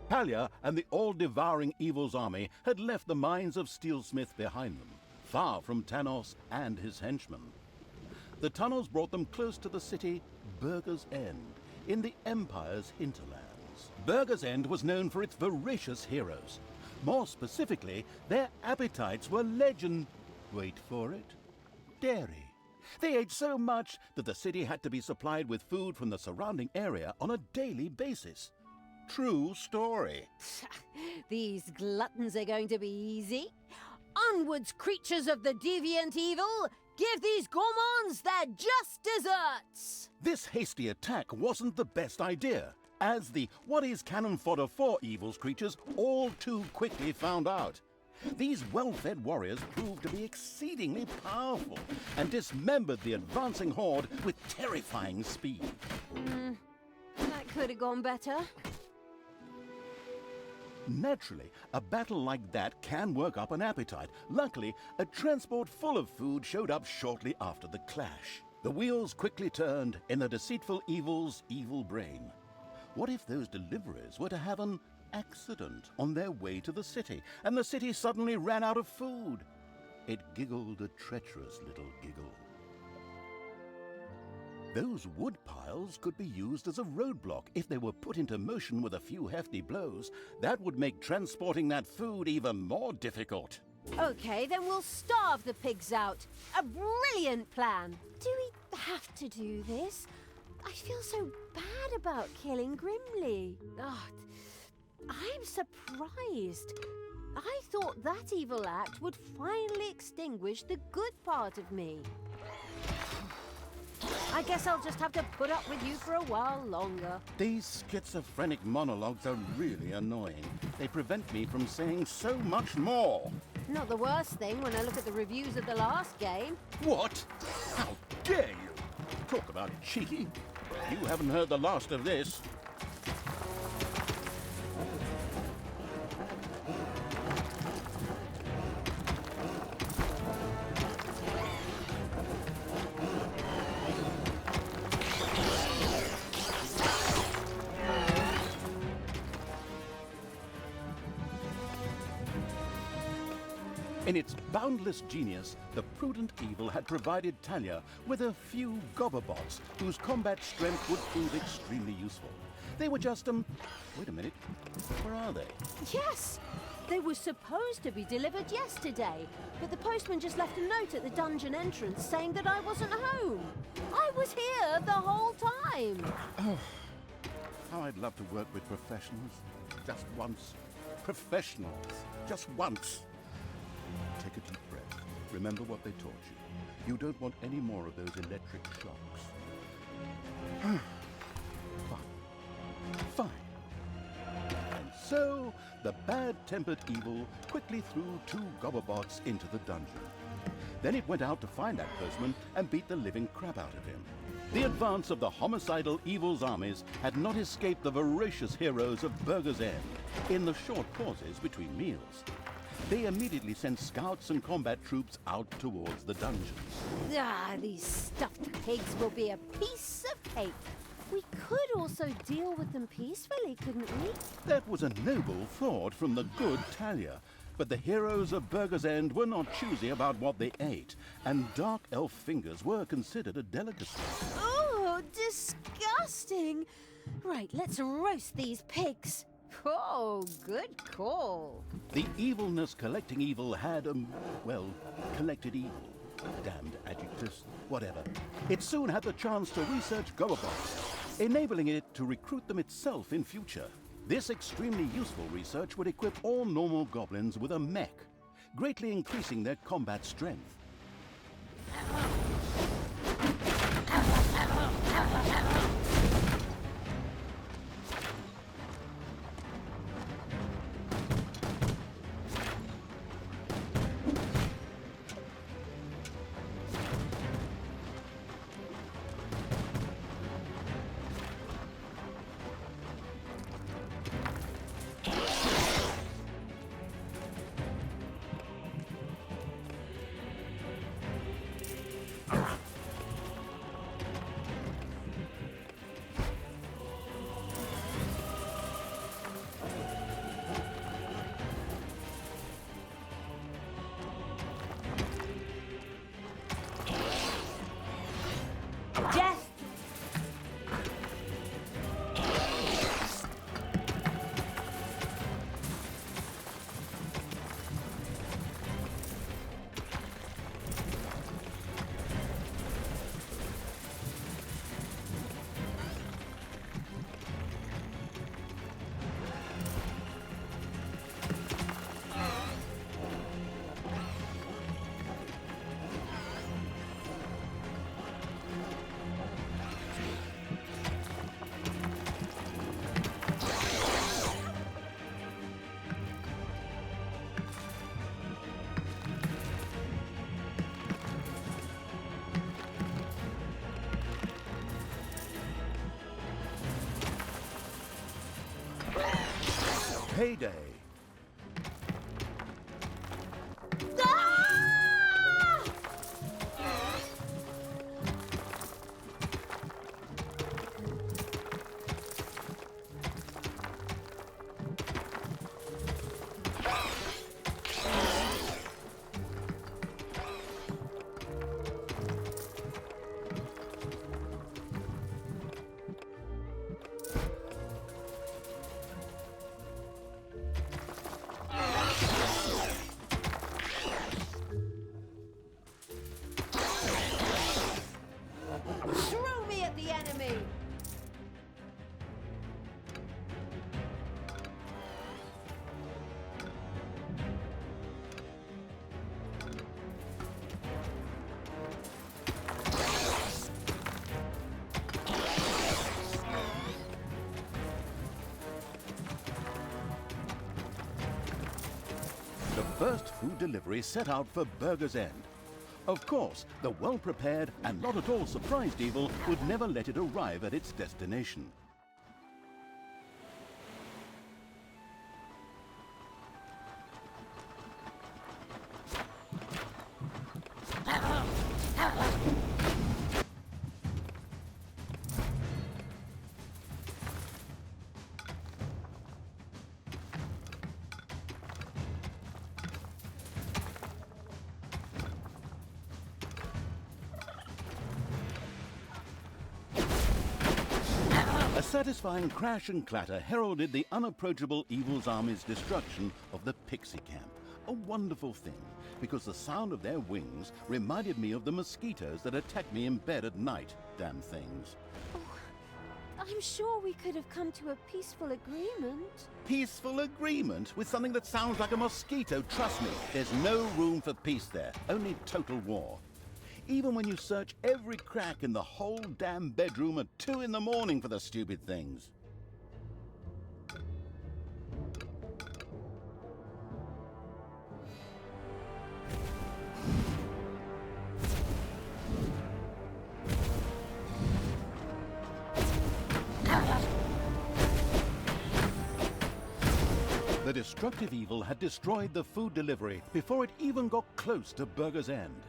Talia and the all-devouring evil's army had left the mines of Steelsmith behind them, far from Tanos and his henchmen. The tunnels brought them close to the city Burger's End, in the Empire's hinterlands. Burger's End was known for its voracious heroes. More specifically, their appetites were wait for it, dairy. They ate so much that the city had to be supplied with food from the surrounding area on a daily basis. True story. These gluttons are going to be easy. Onwards, creatures of the deviant evil! Give these gourmands their just desserts! This hasty attack wasn't the best idea, as the what is cannon fodder for evil's creatures all too quickly found out. These well-fed warriors proved to be exceedingly powerful and dismembered the advancing horde with terrifying speed. That could have gone better. Naturally, a battle like that can work up an appetite. Luckily, a transport full of food showed up shortly after the clash. The wheels quickly turned in the deceitful evil's evil brain. What if those deliverers were to have an accident on their way to the city, and the city suddenly ran out of food? It giggled a treacherous little giggle. Those wood piles could be used as a roadblock if they were put into motion with a few hefty blows. That would make transporting that food even more difficult. Okay, then we'll starve the pigs out. A brilliant plan. Do we have to do this? I feel so bad about killing Grimly. I'm surprised. I thought that evil act would finally extinguish the good part of me. I guess I'll just have to put up with you for a while longer. These schizophrenic monologues are really annoying. They prevent me from saying so much more. Not the worst thing when I look at the reviews of the last game. What? How dare you? Talk about cheeky. You haven't heard the last of this. In its boundless genius, the prudent evil had provided Talia with a few gobberbots whose combat strength would prove extremely useful. They were just, wait a minute, where are they? Yes! They were supposed to be delivered yesterday, but the postman just left a note at the dungeon entrance saying that I wasn't home. I was here the whole time. Oh, how I'd love to work with professionals. Just once. Professionals. Just once. Take a deep breath. Remember what they taught you. You don't want any more of those electric shocks. Fine. And so, the bad-tempered evil quickly threw 2 gobberbots into the dungeon. Then it went out to find that postman and beat the living crap out of him. The advance of the homicidal evil's armies had not escaped the voracious heroes of Burger's End in the short pauses between meals. They immediately sent scouts and combat troops out towards the dungeons. These stuffed pigs will be a piece of cake. We could also deal with them peacefully, couldn't we? That was a noble thought from the good Talia. But the heroes of Burger's End were not choosy about what they ate, and dark elf fingers were considered a delicacy. Oh, disgusting! Right, let's roast these pigs. Oh, good call. The evilness collecting evil had, collected evil. Damned adjectives, whatever. It soon had the chance to research gobberbots, enabling it to recruit them itself in future. This extremely useful research would equip all normal goblins with a mech, greatly increasing their combat strength. Payday. Throw me at the enemy! The first food delivery set out for Burger's End. Of course, the well-prepared and not at all surprised evil would never let it arrive at its destination. A satisfying crash and clatter heralded the unapproachable evil's army's destruction of the pixie camp. A wonderful thing, because the sound of their wings reminded me of the mosquitoes that attack me in bed at night, damn things. Oh, I'm sure we could have come to a peaceful agreement. Peaceful agreement with something that sounds like a mosquito? Trust me, there's no room for peace there, only total war. Even when you search every crack in the whole damn bedroom at 2 in the morning for the stupid things. The destructive evil had destroyed the food delivery before it even got close to Burger's End.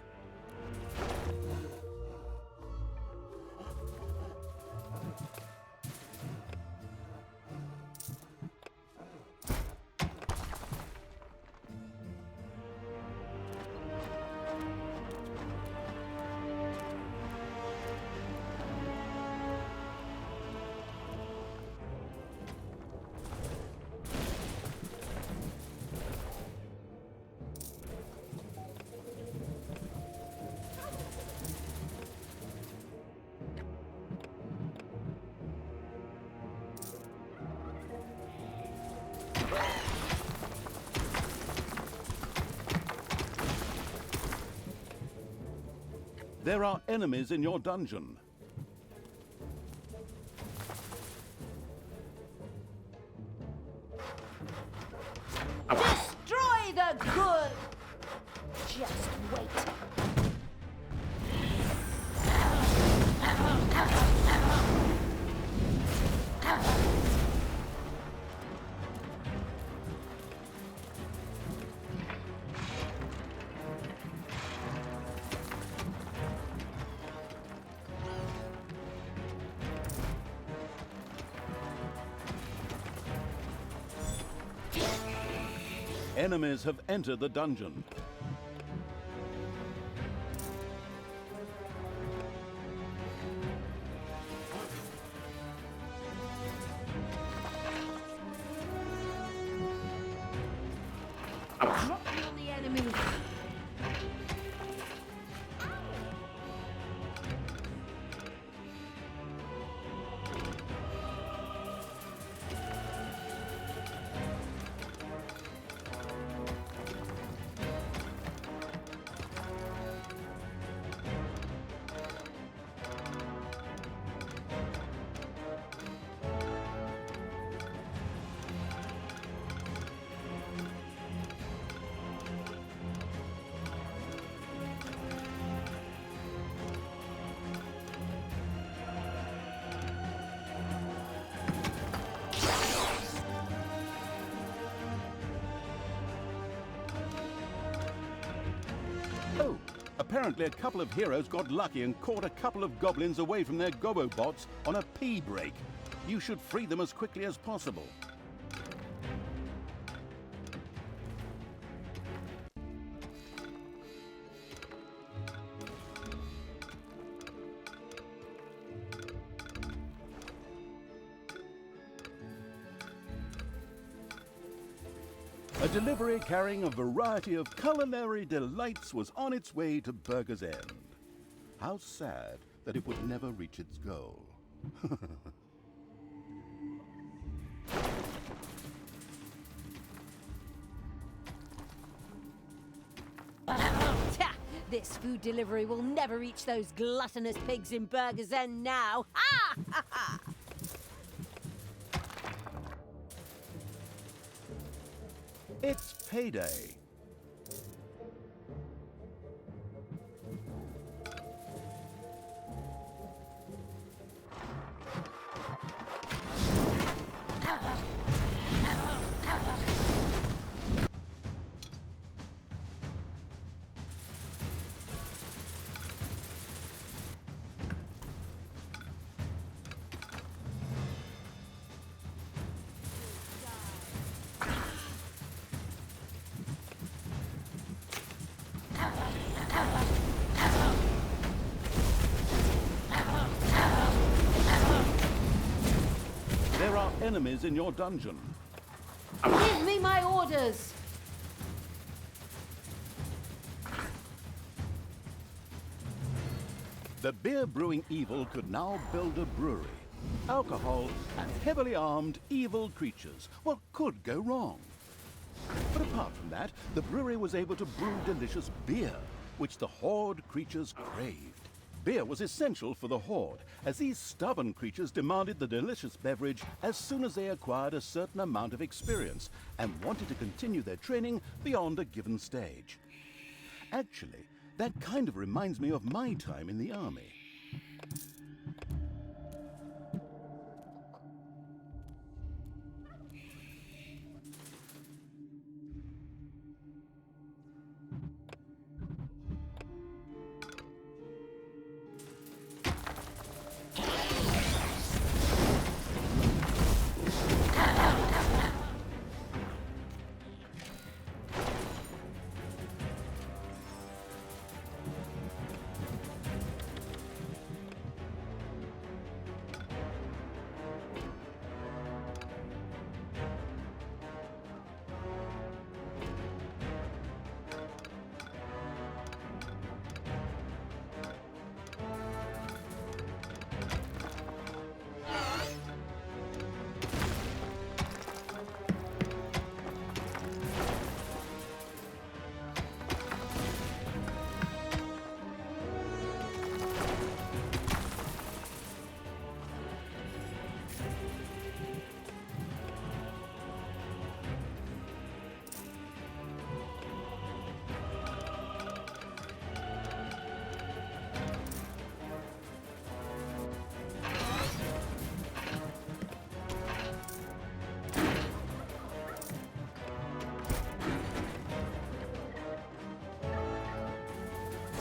There are enemies in your dungeon. Destroy the good! Just wait. Enemies have entered the dungeon. Drop me on the enemy. Apparently a couple of heroes got lucky and caught a couple of goblins away from their gobobots on a pee break. You should free them as quickly as possible. A delivery carrying a variety of culinary delights was on its way to Burger's End. How sad that it would never reach its goal. This food delivery will never reach those gluttonous pigs in Burger's End now. Ha! Ha! Ha! It's payday. There are enemies in your dungeon. Give me my orders! The beer-brewing evil could now build a brewery. Alcohol and heavily armed evil creatures. What could go wrong? But apart from that, the brewery was able to brew delicious beer, which the Horde creatures craved. Beer was essential for the Horde, as these stubborn creatures demanded the delicious beverage as soon as they acquired a certain amount of experience and wanted to continue their training beyond a given stage. Actually, that kind of reminds me of my time in the army.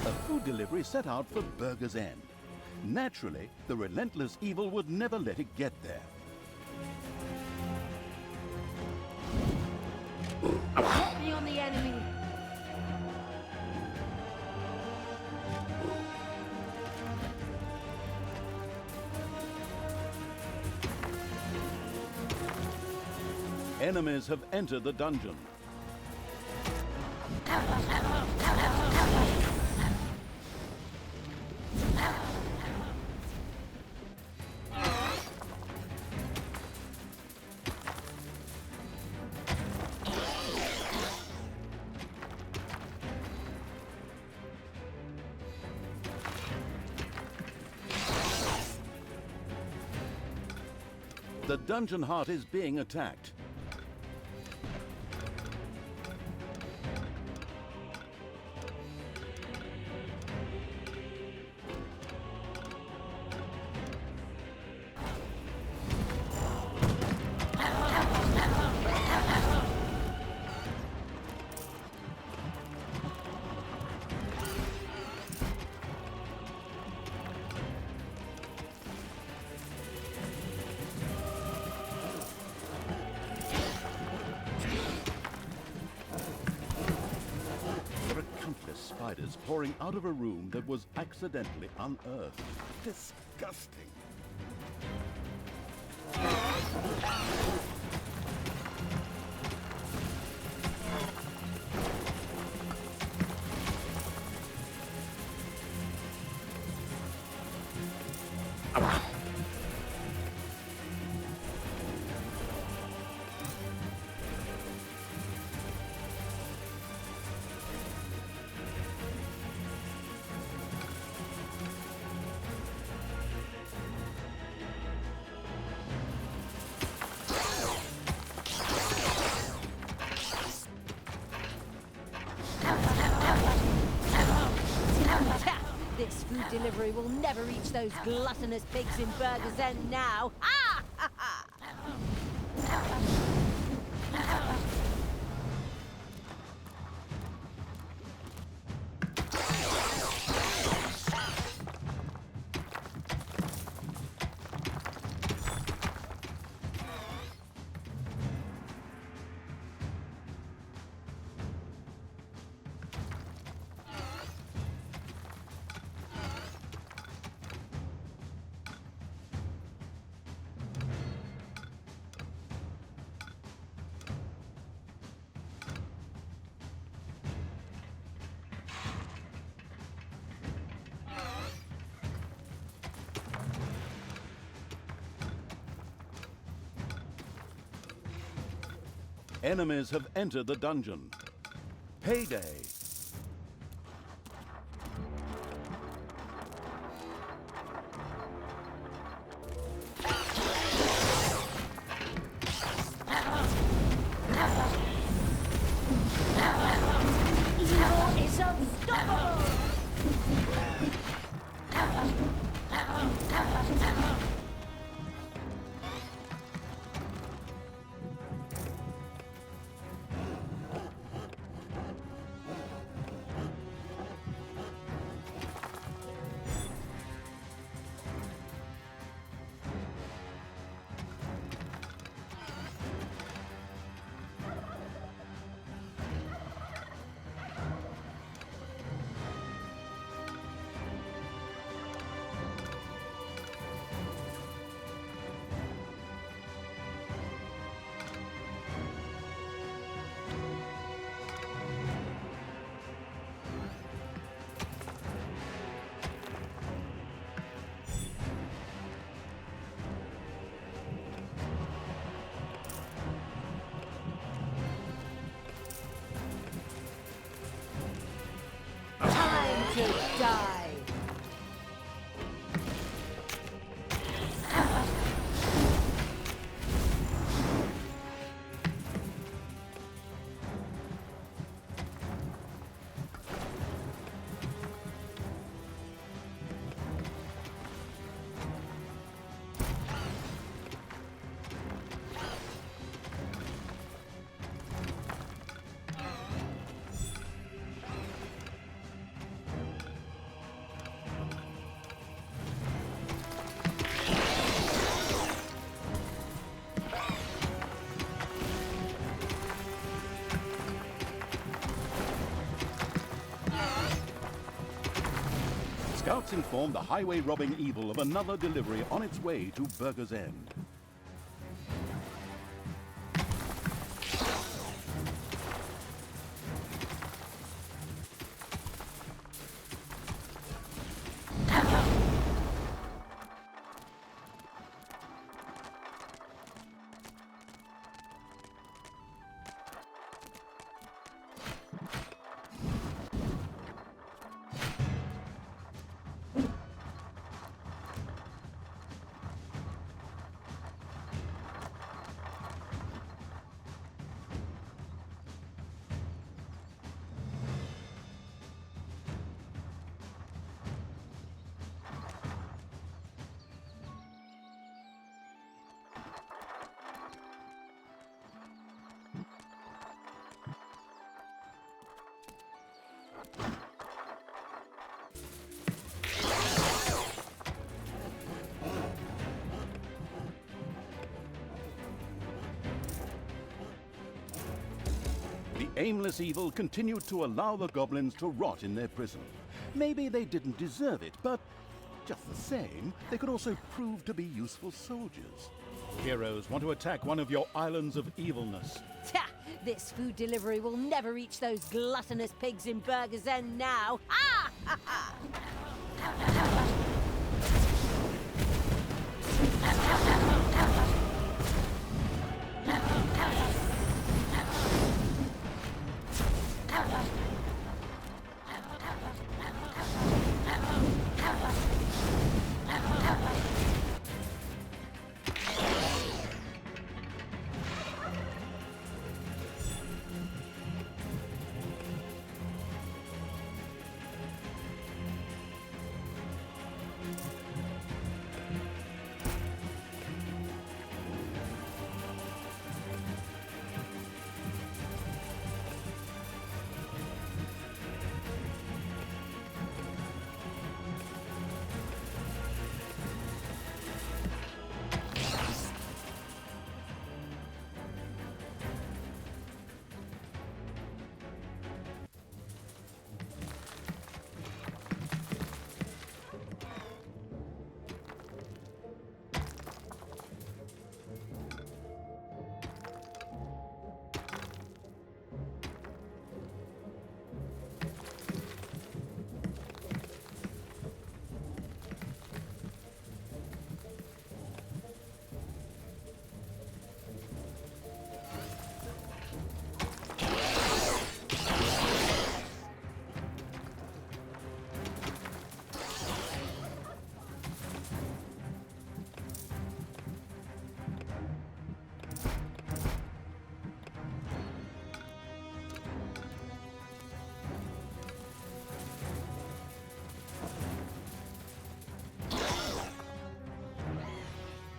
A food delivery set out for Burger's End. Naturally, the relentless evil would never let it get there. Get me on the enemy! Enemies have entered the dungeon. The dungeon heart is being attacked. spiders pouring out of a room that was accidentally unearthed. Disgusting. This food delivery will never reach those gluttonous pigs in Burger's End now. Ah! Ha, ha. Enemies have entered the dungeon. Payday! Evil is unstoppable! Time to die! Scouts inform the highway robbing evil of another delivery on its way to Burger's End. aimless evil continued to allow the goblins to rot in their prison. Maybe they didn't deserve it, but just the same, they could also prove to be useful soldiers. Heroes want to attack one of your islands of evilness. Ta! This food delivery will never reach those gluttonous pigs in Burger's End now. Ah! Ha, ha.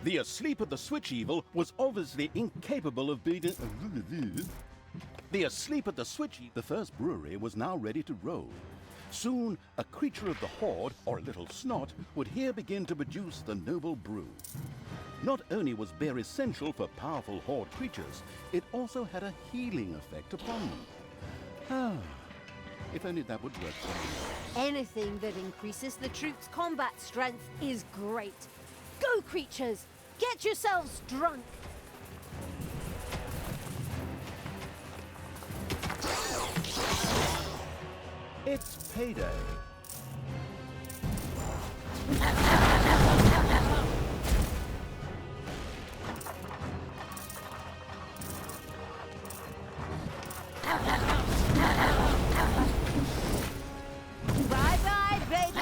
The asleep at the switch evil was obviously incapable of being... The asleep at the switch... The first brewery was now ready to roll. Soon, a creature of the horde, or a little snot, would here begin to produce the noble brew. Not only was beer essential for powerful horde creatures, it also had a healing effect upon them. Ah, if only that would work for me. Anything that increases the troops' combat strength is great. Go, creatures! Get yourselves drunk! It's payday. Bye-bye, baby!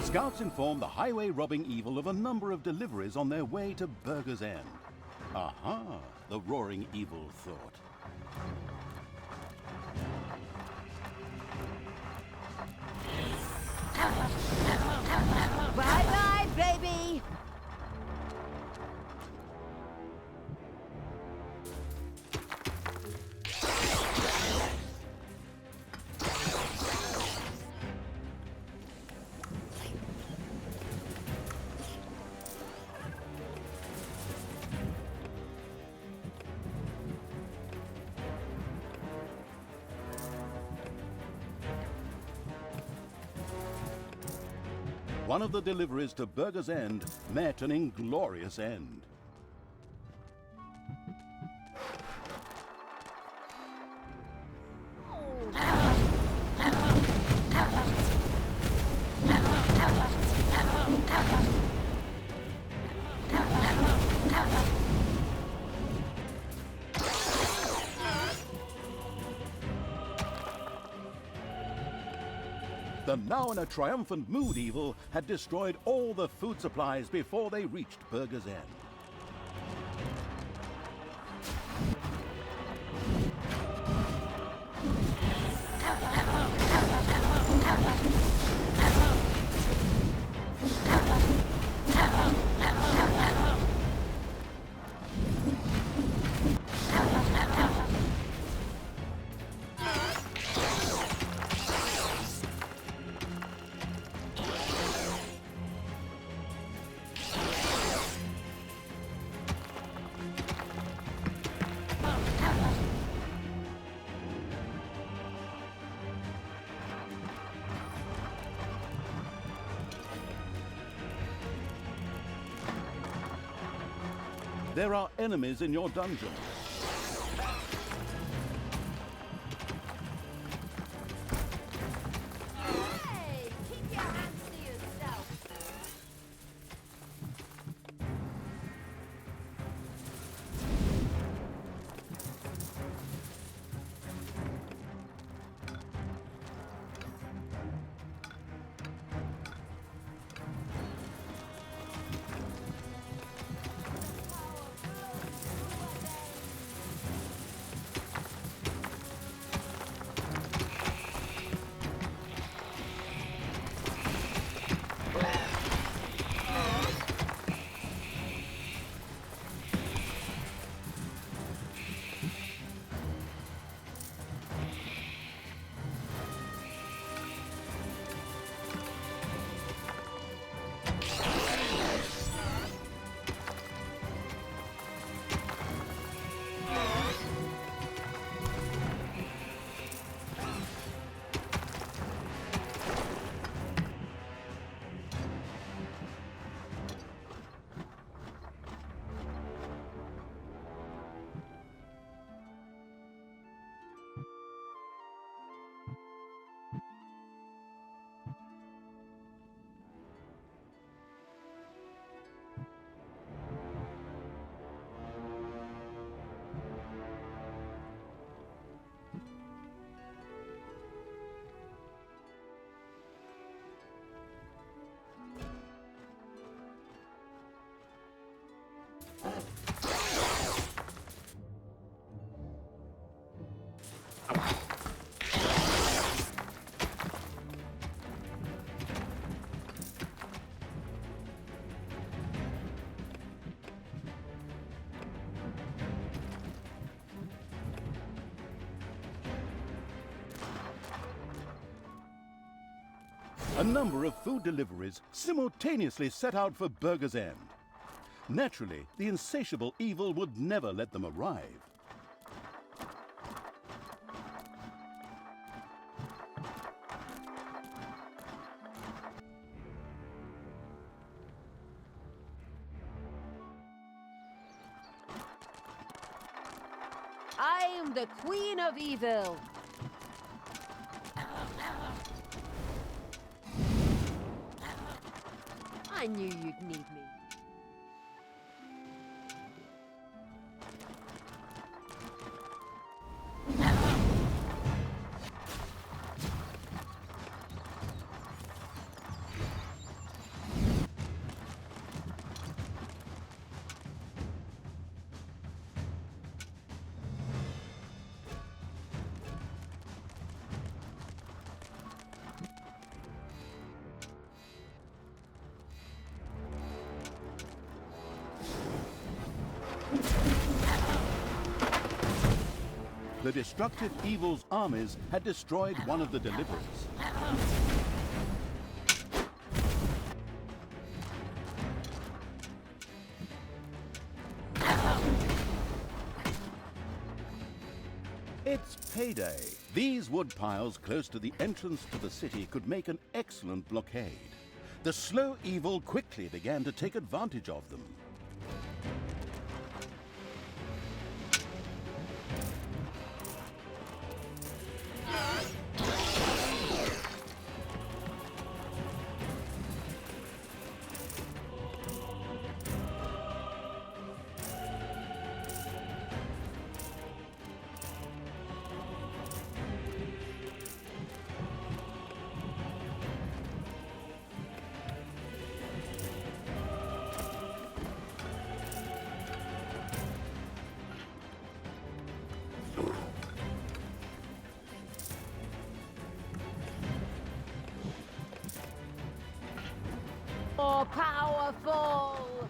Scouts informed the highway robbing evil of a number of deliveries on their way to Burger's End. Aha, the roaring evil thought. Bye-bye, baby! One of the deliveries to Burger's End met an inglorious end. The now in a triumphant mood evil had destroyed all the food supplies before they reached Burger's End. There are enemies in your dungeon. Hey, keep your hands to yourself. A number of food deliveries simultaneously set out for Burger's End. Naturally, the insatiable evil would never let them arrive. I am the Queen of Evil. I knew you'd need me. The destructive evil's armies had destroyed one of the deliverers. It's payday. These wood piles close to the entrance to the city could make an excellent blockade. The slow evil quickly began to take advantage of them. More powerful!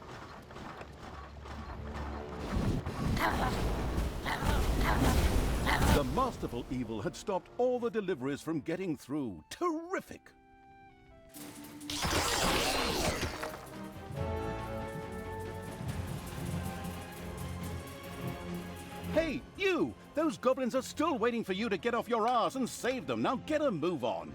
The masterful evil had stopped all the deliveries from getting through. Terrific! Hey, you! Those goblins are still waiting for you to get off your arse and save them. Now get a move on.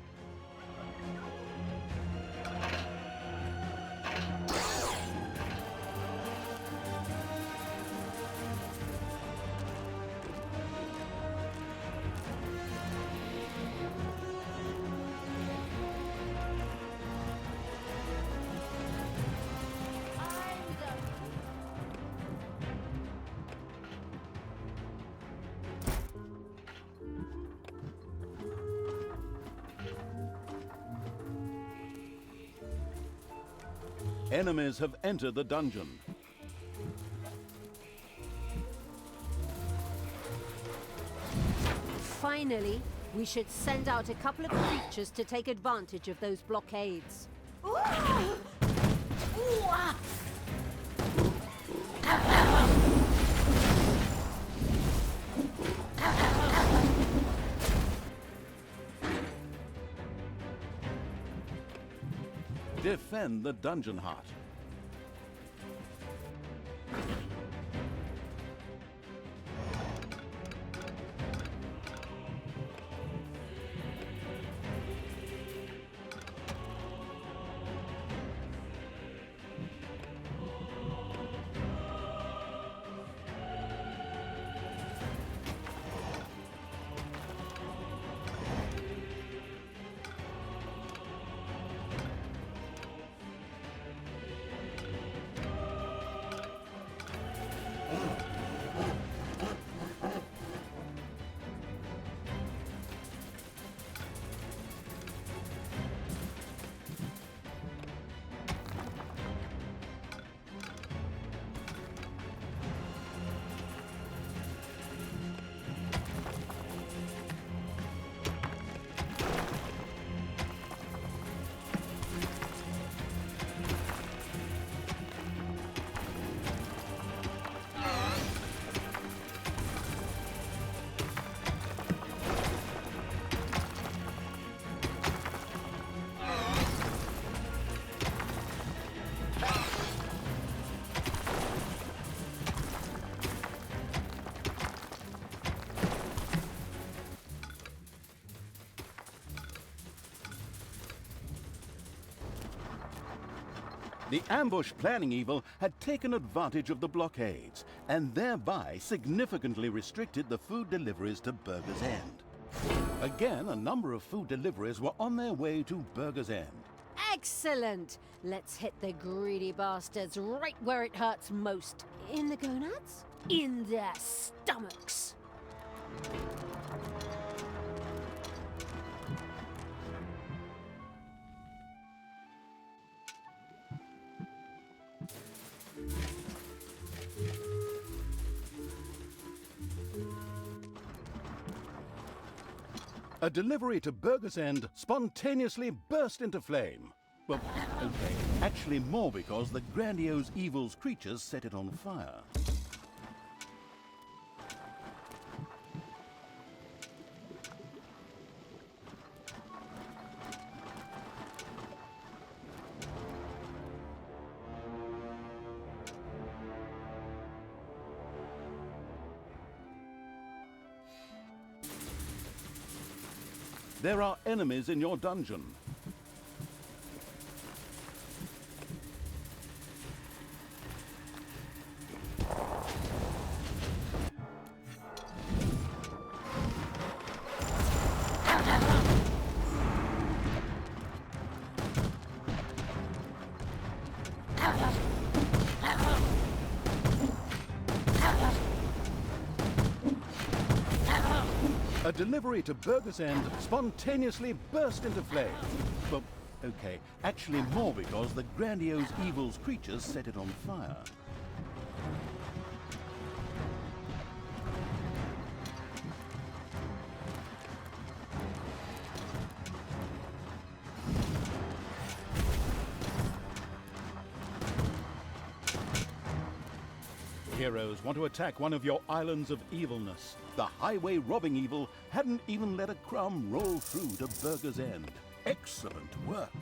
Enemies have entered the dungeon. Finally, we should send out a couple of creatures to take advantage of those blockades. Defend the dungeon heart. The ambush planning evil had taken advantage of the blockades, and thereby significantly restricted the food deliveries to Burger's End. Again, a number of food deliveries were on their way to Burger's End. Excellent! Let's hit the greedy bastards right where it hurts most. In the gonads? In their stomachs. A delivery to Burger's End spontaneously burst into flame. Well, okay, actually more because the grandiose evil's creatures set it on fire. There are enemies in your dungeon. A delivery to Burger's End spontaneously burst into flames. Well, okay, actually more because the grandiose evil's creatures set it on fire. Heroes want to attack one of your islands of evilness. The highway robbing evil hadn't even let a crumb roll through to Burger's End. Excellent work.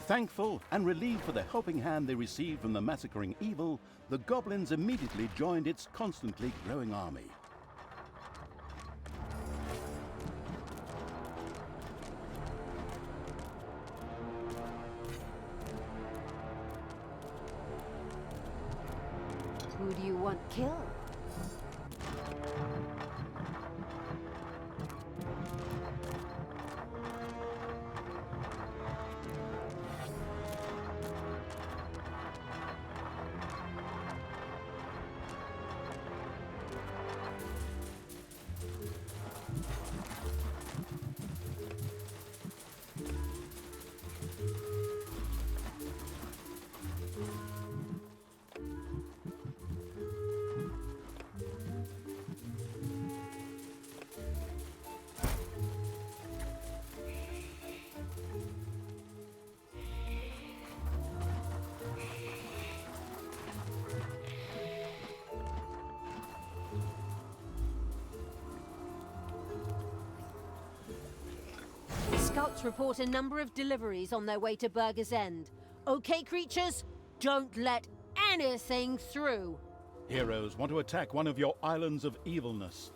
Thankful and relieved for the helping hand they received from the massacring evil, the goblins immediately joined its constantly growing army. Who do you want killed? Scouts report a number of deliveries on their way to Burger's End. Okay, creatures? Don't let anything through. Heroes want to attack one of your islands of evilness.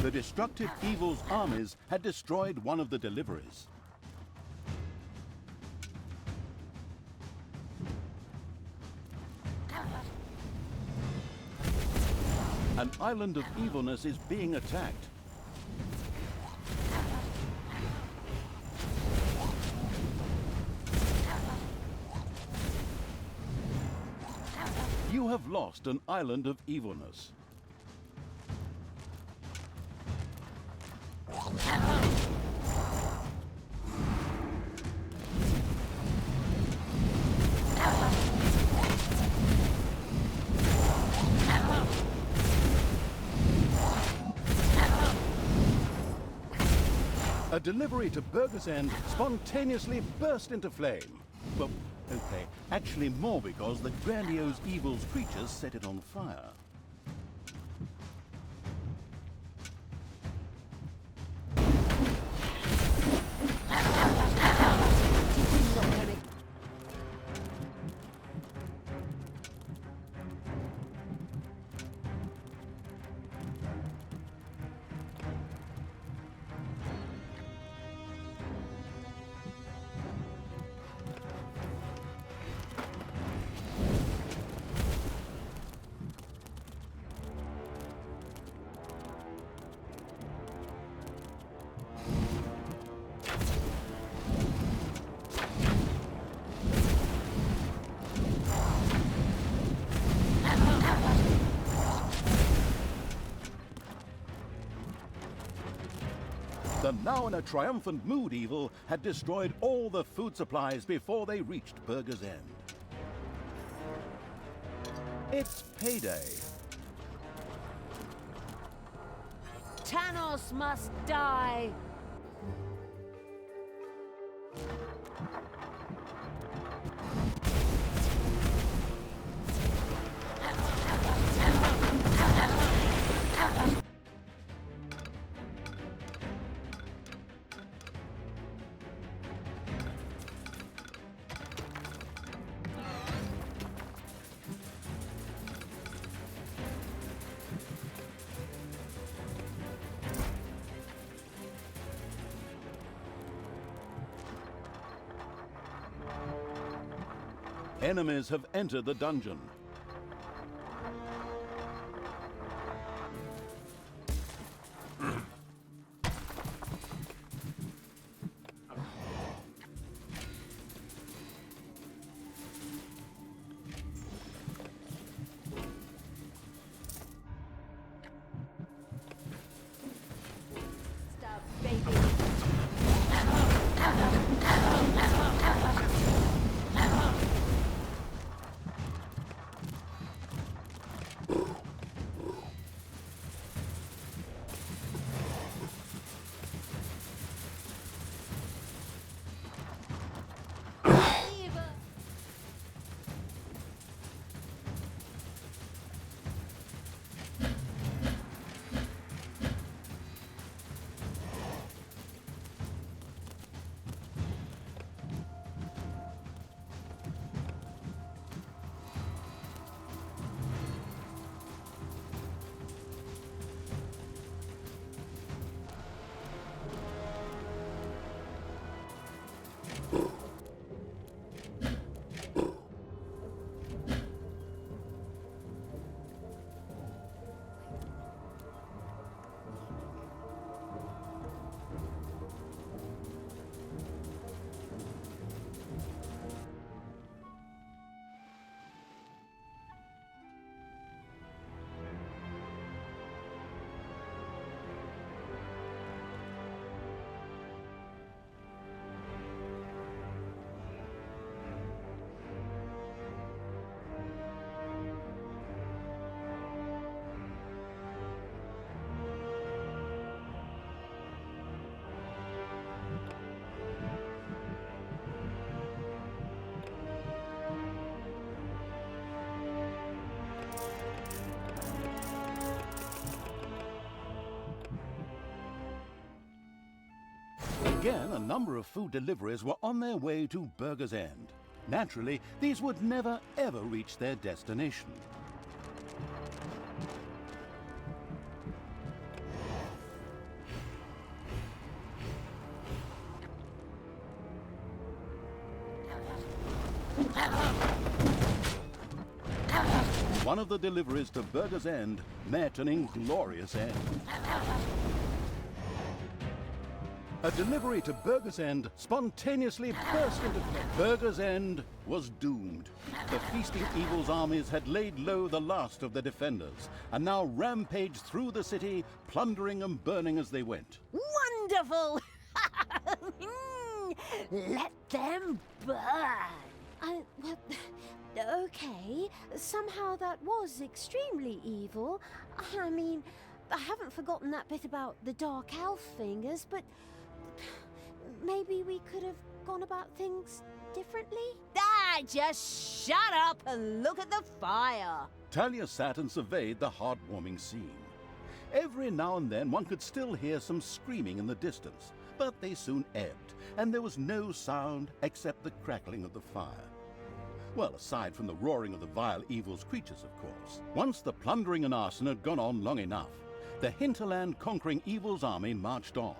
The destructive evil's armies had destroyed one of the deliveries. An island of evilness is being attacked. You have lost an island of evilness. A delivery to Burger's End spontaneously burst into flame. Well, okay, actually more because the grandiose evil's creatures set it on fire. The now in a triumphant mood evil had destroyed all the food supplies before they reached Burger's End. It's payday. Tanos must die. Enemies have entered the dungeon. Stop, baby. Again, a number of food deliveries were on their way to Burger's End. Naturally, these would never, ever reach their destination. One of the deliveries to Burger's End met an inglorious end. A delivery to Burger's End spontaneously burst into flame. Burger's End was doomed. The feasting evil's armies had laid low the last of the defenders, and now rampaged through the city, plundering and burning as they went. Wonderful! Let them burn! Well, okay. Somehow that was extremely evil. I mean, I haven't forgotten that bit about the Dark Elf fingers, but maybe we could have gone about things differently? Just shut up and look at the fire! Talia sat and surveyed the heartwarming scene. Every now and then one could still hear some screaming in the distance, but they soon ebbed, and there was no sound except the crackling of the fire. Well, aside from the roaring of the vile evil's creatures, of course. Once the plundering and arson had gone on long enough, the hinterland conquering evil's army marched on.